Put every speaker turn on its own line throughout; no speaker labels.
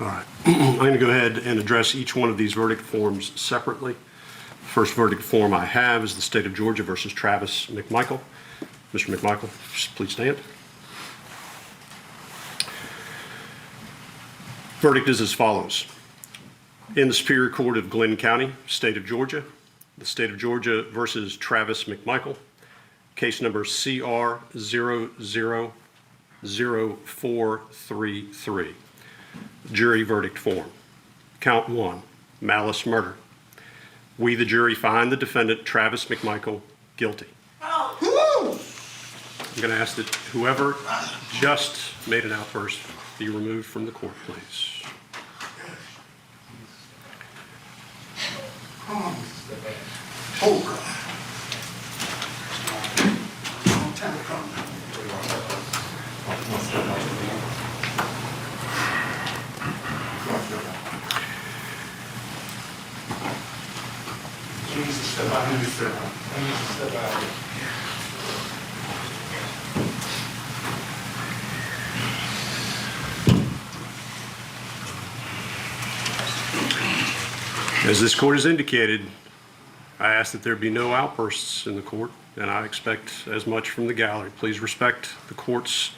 All right. I'm going to go ahead and address each one of these verdict forms separately. The first verdict form I have is the State of Georgia versus Travis McMichael. Mr. McMichael, please stand. Verdict is as follows. In the Superior Court of Glynn County, State of Georgia, the State of Georgia versus Travis McMichael, case number CR 000433. Jury verdict form. Count 1, malice murder. We, the jury, find the defendant, Travis McMichael, guilty. I'm going to ask that whoever just made an outburst be removed from the court, please.
Oh, God. Long time coming. Jesus, step out. Jesus, step out.
As this court has indicated, I ask that there be no outbursts in the court, and I expect as much from the gallery. Please respect the court's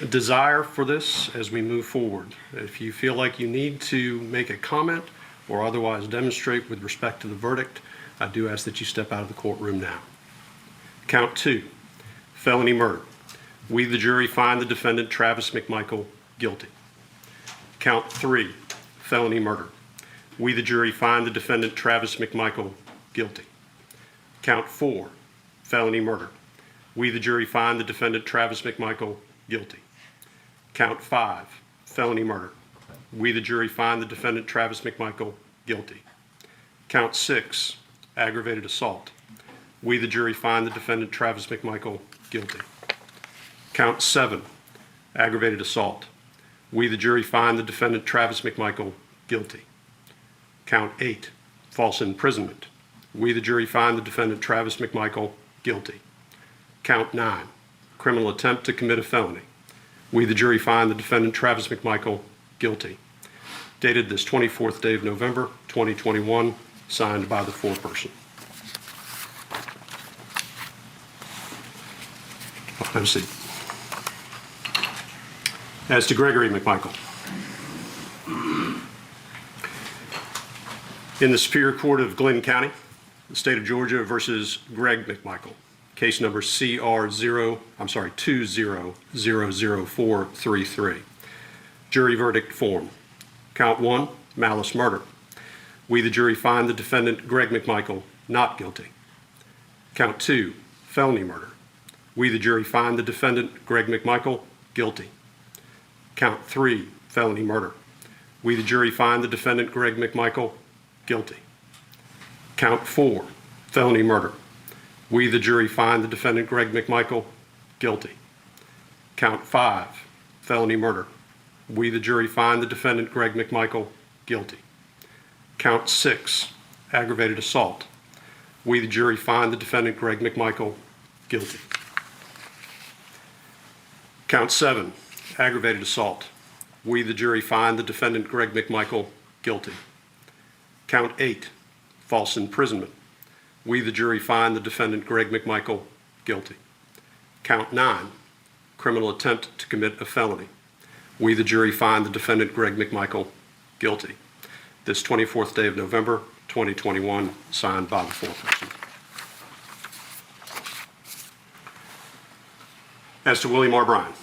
desire for this as we move forward. If you feel like you need to make a comment or otherwise demonstrate with respect to the verdict, I do ask that you step out of the courtroom now. Count 2, felony murder. We, the jury, find the defendant, Travis McMichael, guilty. Count 3, felony murder. We, the jury, find the defendant, Travis McMichael, guilty. Count 4, felony murder. We, the jury, find the defendant, Travis McMichael, guilty. Count 5, felony murder. We, the jury, find the defendant, Travis McMichael, guilty. Count 6, aggravated assault. We, the jury, find the defendant, Travis McMichael, guilty. Count 7, aggravated assault. We, the jury, find the defendant, Travis McMichael, guilty. Count 8, false imprisonment. We, the jury, find the defendant, Travis McMichael, guilty. Count 9, criminal attempt to commit a felony. We, the jury, find the defendant, Travis McMichael, guilty. Dated this 24th day of November, 2021, signed by the foreperson. Have a seat. As to Gregory McMichael. In the Superior Court of Glynn County, the State of Georgia versus Greg McMichael, case number CR 2000433. Jury verdict form. Count 1, malice murder. We, the jury, find the defendant, Greg McMichael, not guilty. Count 2, felony murder. We, the jury, find the defendant, Greg McMichael, guilty. Count 3, felony murder. We, the jury, find the defendant, Greg McMichael, guilty. Count 4, felony murder. We, the jury, find the defendant, Greg McMichael, guilty. Count 5, felony murder. We, the jury, find the defendant, Greg McMichael, guilty. Count 6, aggravated assault. We, the jury, find the defendant, Greg McMichael, guilty. Count 7, aggravated assault. We, the jury, find the defendant, Greg McMichael, guilty. Count 8, false imprisonment. We, the jury, find the defendant, Greg McMichael, guilty. Count 9, criminal attempt to commit a felony. We, the jury, find the defendant, Greg McMichael, guilty. This 24th day of November, 2021, signed by the foreperson. As to William R. Bryan.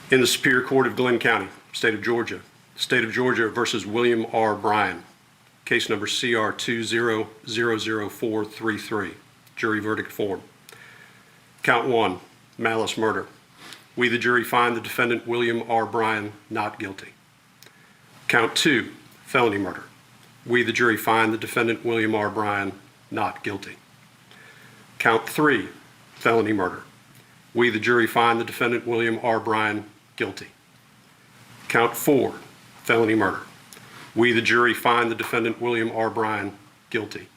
In the Superior Court of Glynn County, State of Georgia, State of Georgia versus William R. Bryan, case number CR 2000433. Jury verdict form. Count 1, malice murder. We, the jury, find the defendant, William R. Bryan, not guilty. Count 2, felony murder. We, the jury, find the defendant, William R. Bryan, not guilty. Count 3, felony murder. We, the jury, find the defendant, William R. Bryan, guilty. Count 4, felony murder. We, the jury, find the defendant, William R. Bryan, guilty.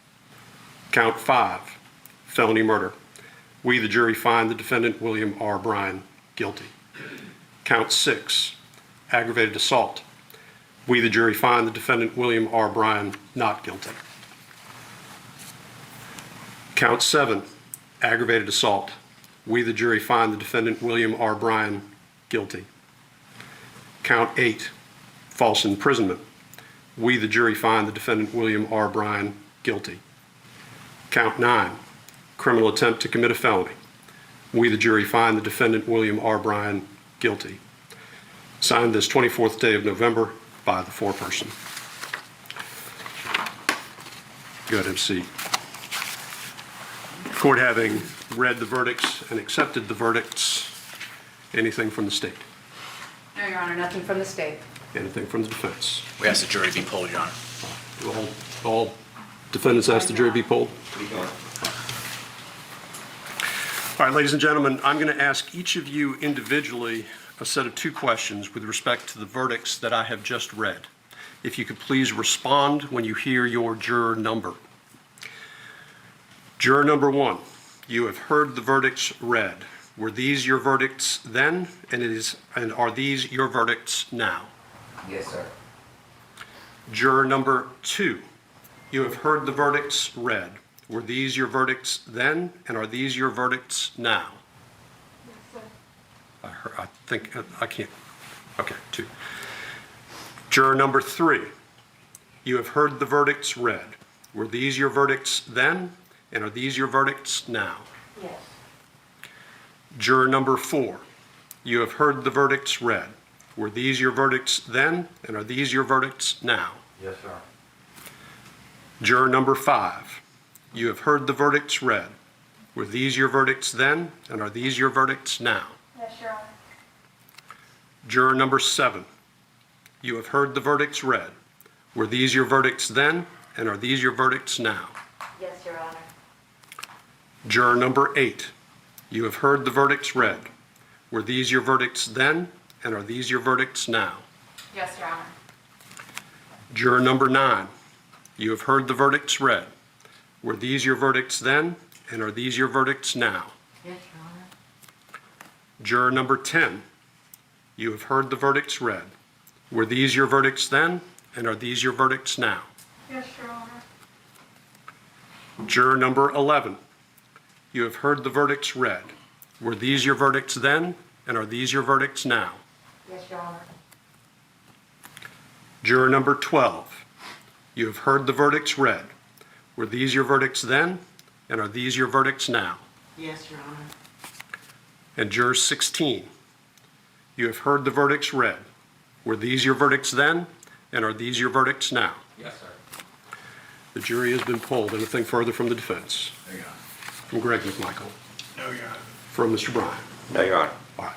Count 5, felony murder. We, the jury, find the defendant, William R. Bryan, guilty. Count 6, aggravated assault. We, the jury, find the defendant William R. Bryan not guilty. Count 7, aggravated assault. We, the jury, find the defendant William R. Bryan guilty. Count 8, false imprisonment. We, the jury, find the defendant William R. Bryan guilty. Count 9, criminal attempt to commit a felony. We, the jury, find the defendant William R. Bryan guilty. Signed this 24th day of November by the foreperson. Go ahead and have a seat. Court having read the verdicts and accepted the verdicts, anything from the state?
No, Your Honor, nothing from the state.
Anything from the defense?
We ask the jury be polled, Your Honor.
All defendants ask the jury be polled? All right, ladies and gentlemen, I'm going to ask each of you individually a set of 2 questions with respect to the verdicts that I have just read. If you could please respond when you hear your juror number. Juror number 1, you have heard the verdicts read. Were these your verdicts then, and are these your verdicts now?
Yes, sir.
Juror number 2, you have heard the verdicts read. Were these your verdicts then, and are these your verdicts now?
Yes, sir.
I can't. Okay, 2. Juror number 3, you have heard the verdicts read. Were these your verdicts then, and are these your verdicts now?
Yes.
Juror number 4, you have heard the verdicts read. Were these your verdicts then, and are these your verdicts now?
Yes, sir.
Juror number 5, you have heard the verdicts read. Were these your verdicts then, and are these your verdicts now?
Yes, Your Honor.
Juror number 7, you have heard the verdicts read. Were these your verdicts then, and are these your verdicts now?
Yes, Your Honor.
Juror number 8, you have heard the verdicts read. Were these your verdicts then, and are these your verdicts now?
Yes, Your Honor.
Juror number 9, you have heard the verdicts read. Were these your verdicts then, and are these your verdicts now?
Yes, Your Honor.
Juror number 10, you have heard the verdicts read. Were these your verdicts then, and are these your verdicts now?
Yes, Your Honor.
Juror number 11, you have heard the verdicts read. Were these your verdicts then, and are these your verdicts now?
Yes, Your Honor.
Juror number 12, you have heard the verdicts read. Were these your verdicts then, and are these your verdicts now?
Yes, Your Honor.
And juror 16, you have heard the verdicts read. Were these your verdicts then, and are these your verdicts now?
Yes, sir.
The jury has been polled. Anything further from the defense?
There you go.
From Greg McMichael?
No, Your Honor.
From Mr. Bryan?
No, Your Honor.
All right.